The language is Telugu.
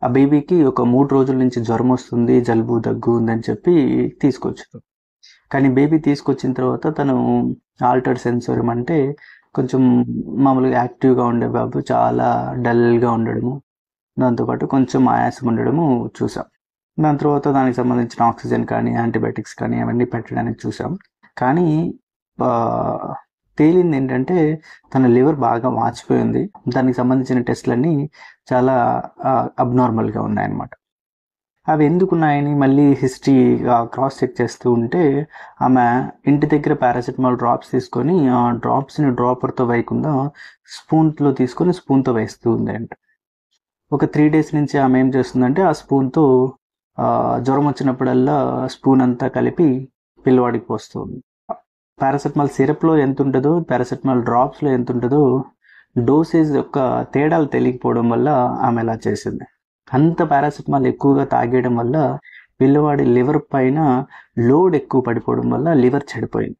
ఆ బేబీకి ఒక 3 రోజుల నుంచి జ్వరం వస్తుంది, జలుబు దగ్గు ఉందని చెప్పి తీసుకొచ్చారు. కానీ బేబీ తీసుకొచ్చిన తర్వాత తను ఆల్టర్డ్ సెన్సోరియం అంటే కొంచెం మామూలుగా యాక్టివ్గా ఉండే బాబు చాలా డల్గా ఉండడము, దాంతోపాటు కొంచెం ఆయాసం ఉండడము చూసాం. దాని తర్వాత దానికి సంబంధించిన ఆక్సిజన్ కానీ యాంటీబయాటిక్స్ కానీ అవన్నీ పెట్టడానికి చూసాం. కానీ ఆ, తేలింది ఏంటంటే తన లివర్ బాగా వాచిపోయింది. దానికి సంబంధించిన టెస్ట్లన్నీ చాలా అబ్నార్మల్గా ఉన్నాయన్నమాట. అవి ఎందుకున్నాయని మళ్ళీ హిస్టరీ క్రాస్ చెక్ చేస్తూ ఉంటే ఆమె ఇంటి దగ్గర పారాసిటమాల్ డ్రాప్స్ తీసుకొని ఆ డ్రాప్స్ని డ్రాపర్తో వేయకుండా స్పూన్లో తీసుకొని స్పూన్తో వేస్తూ ఉంది అంట. ఒక 3 days నుంచి ఆమె ఏం చేస్తుందంటే ఆ స్పూన్తో జ్వరం వచ్చినప్పుడల్లా స్పూన్ అంతా కలిపి పిల్లవాడికి పోస్తుంది. పారాసెటమాల్ సిరప్లో ఎంత ఉంటుందో పారాసెటమాల్ డ్రాప్స్లో ఎంత ఉంటుందో డోసేజ్ యొక్క తేడాలు తెలియకపోవడం వల్ల ఆమె అలా చేసింది. అంత పారాసెటమాల్ ఎక్కువగా తాగేయడం వల్ల పిల్లవాడి లివర్ పైన లోడ్ ఎక్కువ పడిపోవడం వల్ల లివర్ చెడిపోయింది.